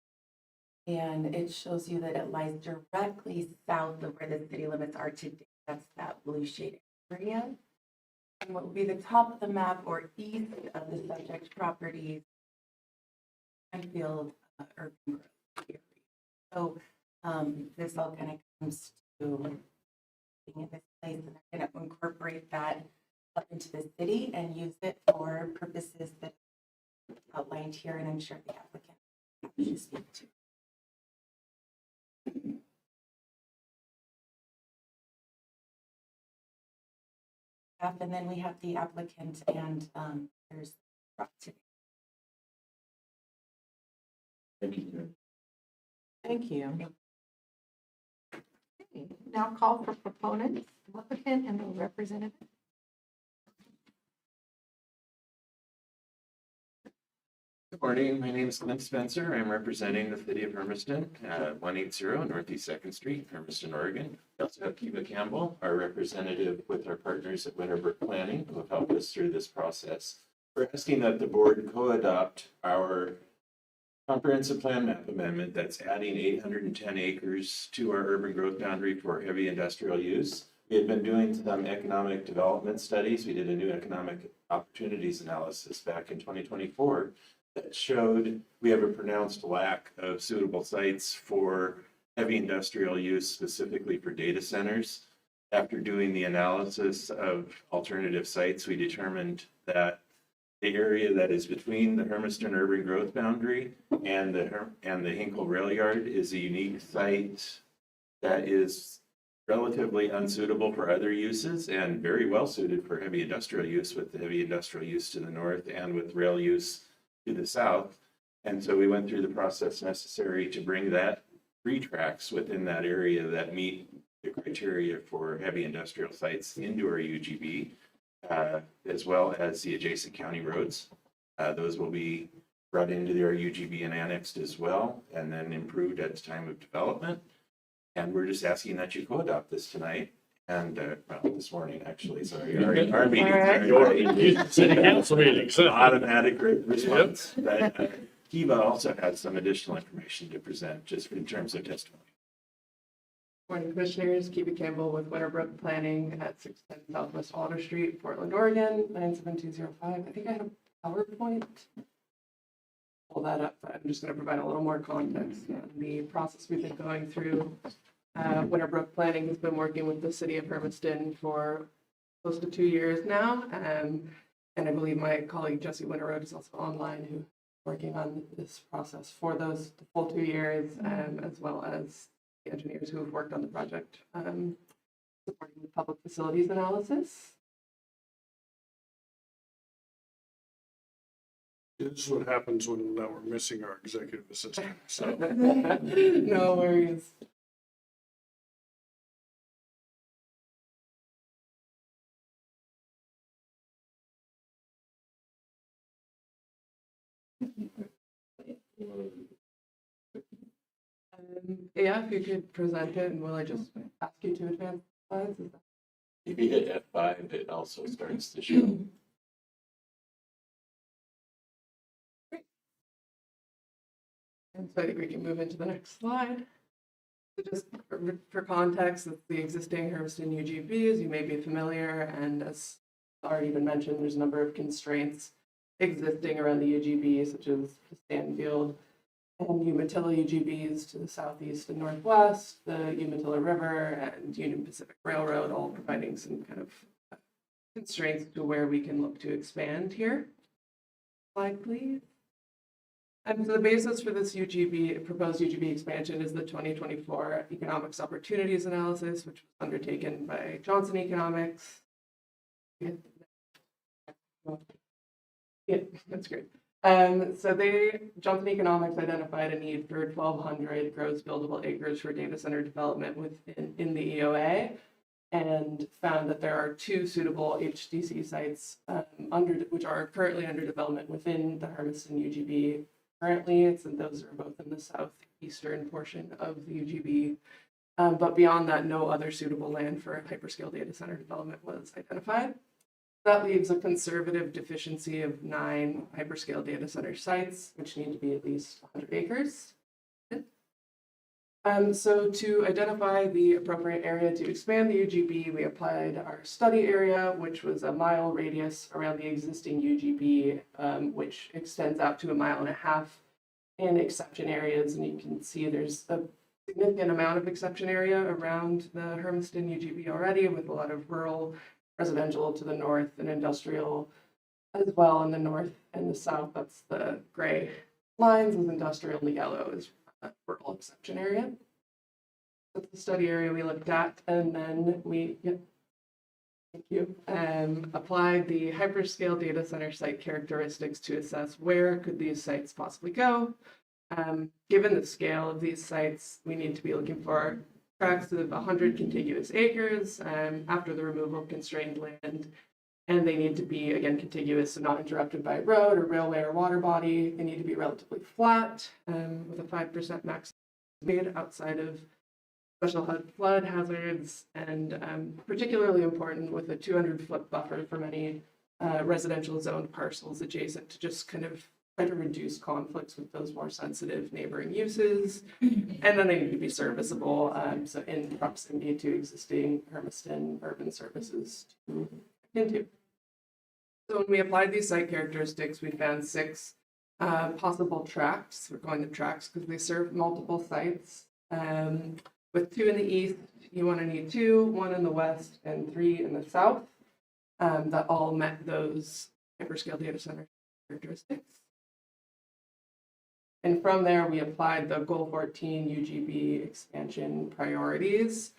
Speaker 12: And it shows you that it lies directly south of where the city limits are today. That's that blue shaded area. And what would be the top of the map or east of the subject properties, Stanfield urban growth area. So this all kind of comes to being in this place, and they're going to incorporate that up into the city and use it for purposes that are outlined here, and I'm sure the applicant should speak to. And then we have the applicant and there's today.
Speaker 3: Thank you.
Speaker 1: Thank you. Okay, now call for proponents, applicant, and the representative.
Speaker 13: Good morning. My name is Clint Spencer. I'm representing the city of Hermiston at 180 Northeast 2nd Street, Hermiston, Oregon. We also have Kiva Campbell, our representative with our partners at Winterbrook Planning, who have helped us through this process. We're asking that the board co-adopt our comprehensive plan map amendment that's adding 810 acres to our urban growth boundary for heavy industrial use. We had been doing some economic development studies. We did a new economic opportunities analysis back in 2024. That showed we have a pronounced lack of suitable sites for heavy industrial use, specifically for data centers. After doing the analysis of alternative sites, we determined that the area that is between the Hermiston urban growth boundary and the Hinkle Rail Yard is a unique site that is relatively unsuitable for other uses and very well suited for heavy industrial use, with the heavy industrial use to the north and with rail use to the south. And so we went through the process necessary to bring that 3 tracks within that area that meet the criteria for heavy industrial sites into our UGB, as well as the adjacent county roads. Those will be brought into our UGB and annexed as well, and then improved at the time of development. And we're just asking that you co-adopt this tonight. And, well, this morning, actually, sorry, our meeting.
Speaker 3: City council meeting.
Speaker 13: Automatic response. But Kiva also has some additional information to present just in terms of testimony.
Speaker 14: Morning, Commissioners. Kiva Campbell with Winterbrook Planning at 610 Southwest Alder Street, Portland, Oregon, 97205. I think I have a PowerPoint. Pull that up, but I'm just going to provide a little more context on the process we've been going through. Winterbrook Planning has been working with the city of Hermiston for close to 2 years now. And I believe my colleague Jesse Winterroad is also online, who is working on this process for those full 2 years, as well as the engineers who have worked on the project, supporting the public facilities analysis.
Speaker 6: This is what happens when we're missing our executive assistant. So
Speaker 14: No worries. Yeah, if you could present it, and will I just ask you to advance the slides? Is that-
Speaker 13: If you hit F5, it also starts to show.
Speaker 14: And so I think we can move into the next slide. So just for context, it's the existing Hermiston UGB, as you may be familiar, and as already been mentioned, there's a number of constraints existing around the UGB, such as the Stanfield and Umatilla UGBs to the southeast and northwest, the Umatilla River and Union Pacific Railroad, all providing some kind of constraints to where we can look to expand here. Slide, please. And so the basis for this proposed UGB expansion is the 2024 Economics Opportunities Analysis, which was undertaken by Johnson Economics. Yeah, that's great. So Johnson Economics identified a need for 1,200 gross buildable acres for data center development in the EOA, and found that there are 2 suitable HDC sites which are currently under development within the Hermiston UGB. Currently, those are both in the southeastern portion of the UGB. But beyond that, no other suitable land for a hyperscale data center development was identified. That leaves a conservative deficiency of 9 hyperscale data center sites, which need to be at least 100 acres. So to identify the appropriate area to expand the UGB, we applied our study area, which was a mile radius around the existing UGB, which extends out to 1.5 miles in exception areas. And you can see there's a significant amount of exception area around the Hermiston UGB already, with a lot of rural residential to the north and industrial as well in the north and the south. That's the gray lines, with industrial in the yellow is rural exception area. That's the study area we looked at, and then we applied the hyperscale data center site characteristics to assess where could these sites possibly go. Given the scale of these sites, we need to be looking for tracts of 100 contiguous acres after the removal of constrained land. And they need to be, again, contiguous, so not interrupted by road or railway or water body. They need to be relatively flat with a 5% max speed outside of special flood hazards, and particularly important with a 200-foot buffer from any residential zoned parcels adjacent, to just kind of try to reduce conflicts with those more sensitive neighboring uses. And then they need to be serviceable, so in proximity to existing Hermiston urban services to into. So when we applied these site characteristics, we found 6 possible tracts. We're calling them tracts because they serve multiple sites. With 2 in the east, you want to need 2, 1 in the west, and 3 in the south. That all met those hyperscale data center characteristics. And from there, we applied the Goal 14 UGB expansion priorities.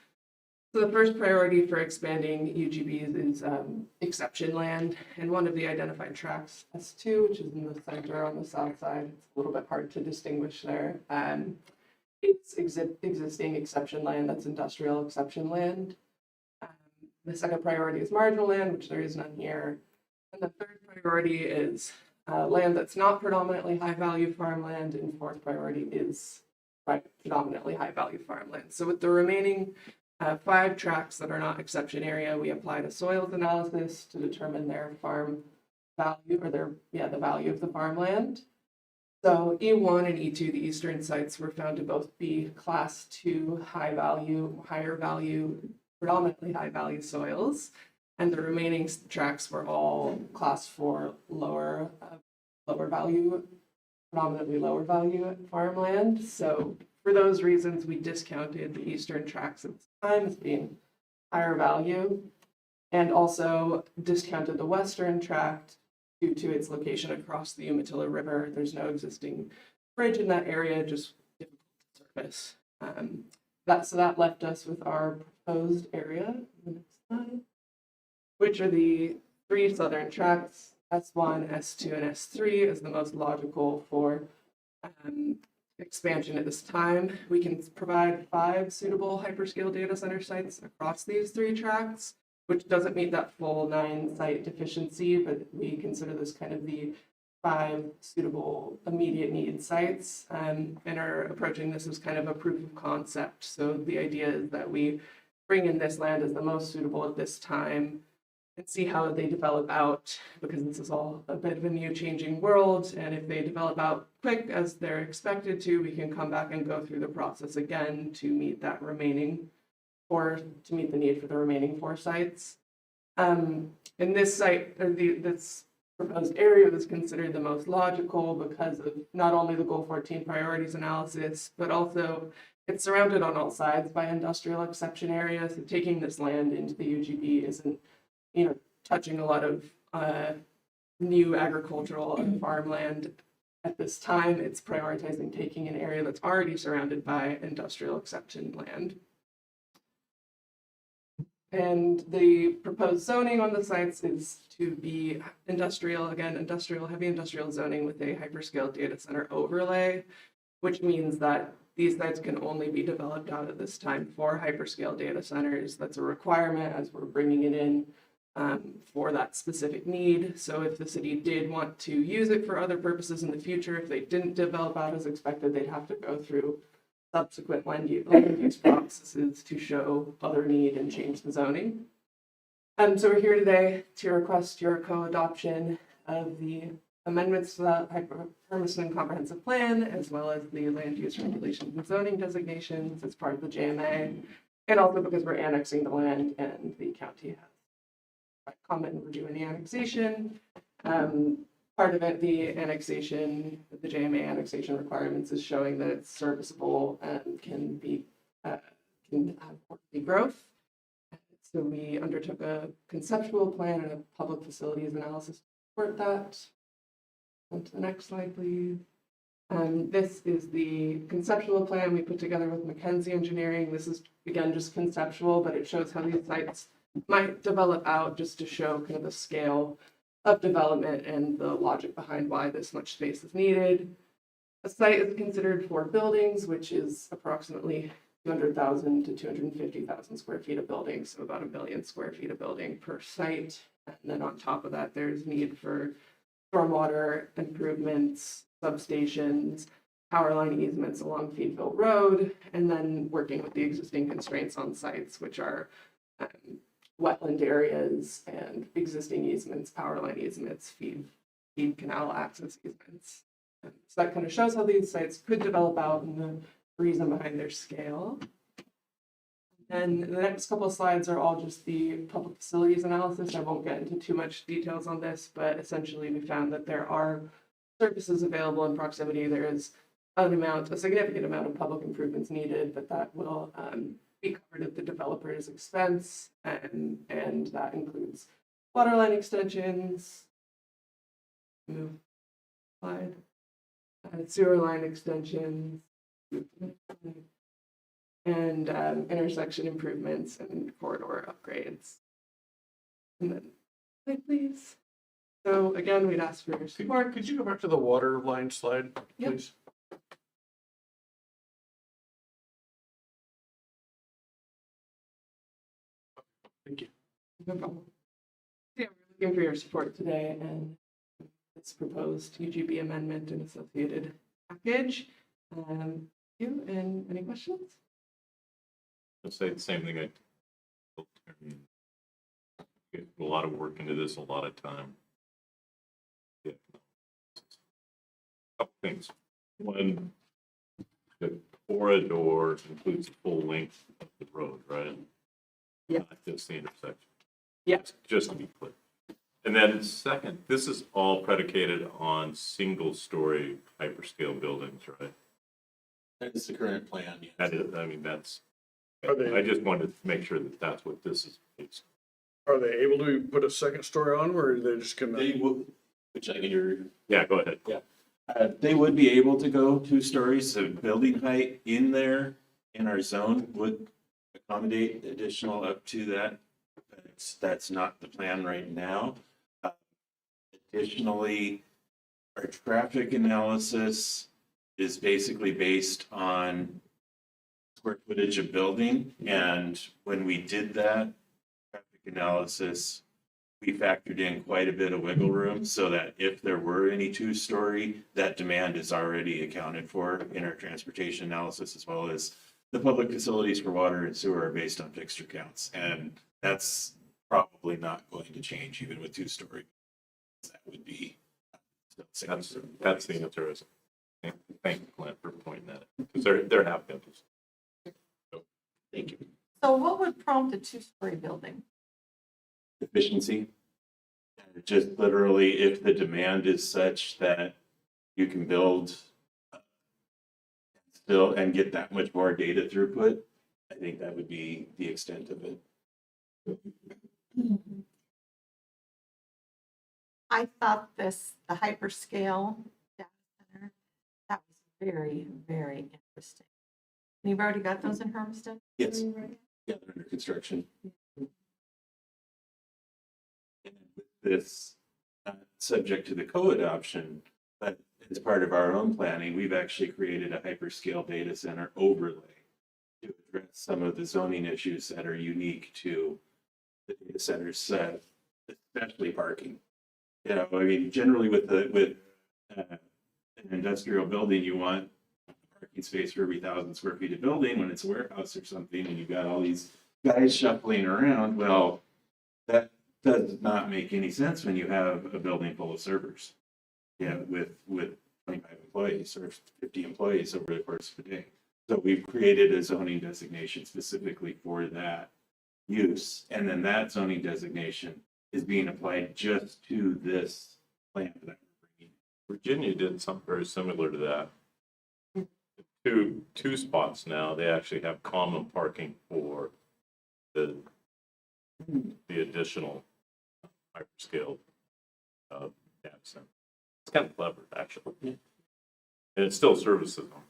Speaker 14: So the first priority for expanding UGBs is exception land, and one of the identified tracts, S2, which is in the center on the south side. It's a little bit hard to distinguish there. It's existing exception land, that's industrial exception land. The second priority is marginal land, which there is none here. And the third priority is land that's not predominantly high-value farmland, and fourth priority is predominantly high-value farmland. So with the remaining 5 tracts that are not exception area, we applied a soils analysis to determine their farm value, or the value of the farmland. So E1 and E2, the eastern sites, were found to both be class 2 higher value, predominantly high value soils. And the remaining tracts were all class 4 lower value, predominantly lower value farmland. So for those reasons, we discounted the eastern tracts at the time as being higher value, and also discounted the western tract due to its location across the Umatilla River. There's no existing bridge in that area, just difficult to service. So that left us with our proposed area, the next slide, which are the 3 southern tracts, S1, S2, and S3 is the most logical for expansion at this time. We can provide 5 suitable hyperscale data center sites across these 3 tracts, which doesn't meet that full 9 site deficiency, but we consider this kind of the 5 suitable immediate need sites, and are approaching this as kind of a proof of concept. So the idea is that we bring in this land as the most suitable at this time and see how they develop out, because this is all a bit of a new changing world. And if they develop out quick as they're expected to, we can come back and go through the process again to meet that remaining, or to meet the need for the remaining 4 sites. In this site, or this proposed area was considered the most logical because of not only the Goal 14 priorities analysis, but also it's surrounded on all sides by industrial exception areas. So taking this land into the UGB isn't, touching a lot of new agricultural and farmland at this time. It's prioritizing taking an area that's already surrounded by industrial exception land. And the proposed zoning on the sites is to be industrial, again, heavy industrial zoning with a hyperscale data center overlay, which means that these sites can only be developed out at this time for hyperscale data centers. That's a requirement as we're bringing it in for that specific need. So if the city did want to use it for other purposes in the future, if they didn't develop out as expected, they'd have to go through subsequent land use processes to show other need and change the zoning. So we're here today to request your co-adoption of the amendments to the Hermiston Comprehensive Plan, as well as the land use regulations and zoning designations as part of the JMA, and also because we're annexing the land and the county has comment and review in the annexation. Part of it, the annexation, the JMA annexation requirements is showing that it's serviceable and can have orderly growth. So we undertook a conceptual plan and a public facilities analysis to support that. On to the next slide, please. This is the conceptual plan we put together with McKenzie Engineering. This is, again, just conceptual, but it shows how these sites might develop out, just to show kind of the scale of development and the logic behind why this much space is needed. A site is considered 4 buildings, which is approximately 200,000 to 250,000 square feet of building, so about 1 million square feet of building per site. And then on top of that, there's need for stormwater improvements, substations, power line easements along Feedville Road, and then working with the existing constraints on sites, which are wetland areas and existing easements, power line easements, feed canal access easements. So that kind of shows how these sites could develop out and the reason behind their scale. And the next couple of slides are all just the public facilities analysis. I won't get into too much details on this, but essentially we found that there are services available in proximity. There is a significant amount of public improvements needed, but that will be covered at the developer's expense, and that includes water line extensions, move slide, sewer line extensions, and intersection improvements and corridor upgrades. And then, slide, please. So again, we'd ask for your support.
Speaker 6: Could you go back to the water line slide,
Speaker 14: Yep.
Speaker 6: please? Thank you.
Speaker 14: No problem. Yeah, we're looking for your support today and this proposed UGB amendment and associated package. You and any questions?
Speaker 3: I'll say the same thing. I get a lot of work into this, a lot of time. Yeah. Couple things. One, the corridor includes the full length of the road, right?
Speaker 14: Yeah.
Speaker 3: Not just the intersection.
Speaker 14: Yeah.
Speaker 3: Just to be clear. And then second, this is all predicated on single-story hyperscale buildings, right?
Speaker 13: That is the current plan, yes.
Speaker 3: That is, I mean, that's,
Speaker 6: Are they-
Speaker 3: I just wanted to make sure that that's what this is based
Speaker 6: Are they able to put a second story on, or are they just gonna?
Speaker 13: They will, which I can hear.
Speaker 3: on. Yeah, go ahead.
Speaker 13: They would be able to go 2 stories. The building height in there in our zone would accommodate additional up to that. That's not the plan right now. Additionally, our traffic analysis is basically based on square footage of building. And when we did that traffic analysis, we factored in quite a bit of wiggle room so that if there were any two-story, that demand is already accounted for in our transportation analysis, as well as the public facilities for water and sewer are based on fixture counts. And that's probably not going to change even with two-story. That would be.
Speaker 3: That's the interesting. Thank you, Glenn, for pointing that out, because there have been. So, thank you.
Speaker 1: So what would prompt a two-story building?
Speaker 13: Efficiency. Just literally, if the demand is such that you can build still and get that much more data throughput, I think that would be the extent of it.
Speaker 1: I thought the hyperscale data center, that was very, very interesting. And you've already got those in Hermiston?
Speaker 13: Yes. Yeah, they're under construction. And with this, subject to the co-adoption, but as part of our own planning, we've actually created a hyperscale data center overlay to address some of the zoning issues that are unique to the data center set, especially parking. You know, I mean, generally with an industrial building, you want parking space for every 1,000 square feet of building. When it's a warehouse or something and you've got all these guys shuffling around, well, that does not make any sense when you have a building full of servers, with 25 employees or 50 employees over the course of a day. So we've created a zoning designation specifically for that use. And then that zoning designation is being applied just to this plant that we're bringing.
Speaker 3: Virginia did something very similar to that. Two spots now, they actually have common parking for the additional hyperscale data center. It's kind of clever, actually. And it still services them.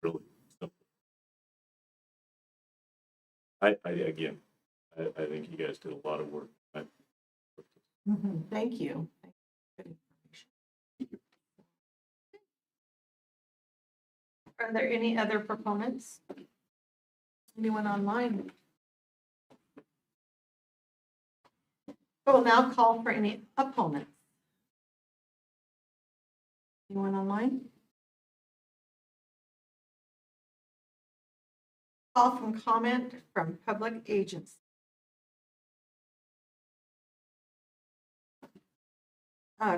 Speaker 3: Really simple. I think you guys did a lot of work.
Speaker 1: Thank you. Good information. Are there any other proponents? Anyone online? I will now call for any opponents. Anyone online? Call from comment from public agents.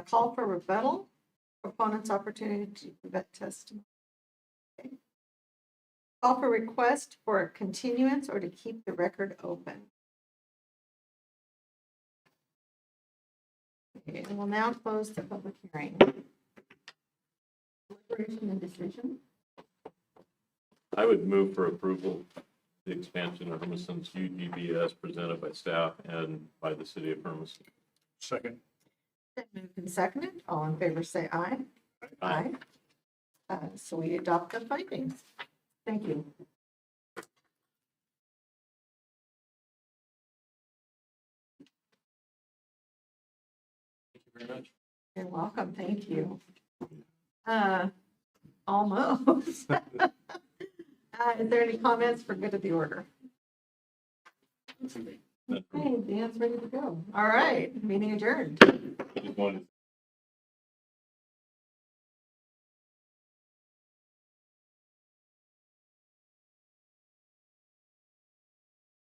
Speaker 1: Call for rebuttal. Proponent's opportunity to rebut testimony. Okay. Call for request for a continuance or to keep the record open. Okay, and we'll now close the public hearing. Deliberation and decision.
Speaker 3: I would move for approval the expansion of Hermiston's UGB as presented by staff and by the city of Hermiston.
Speaker 6: Second.
Speaker 1: Moved and seconded. All in favor say aye. Aye. So we adopt the findings. Thank you.
Speaker 13: Thank you very much.
Speaker 1: You're welcome. Thank you. Almost. Is there any comments for good of the order? Okay, Dan's ready to go. All right, meeting adjourned.
Speaker 3: I just wanted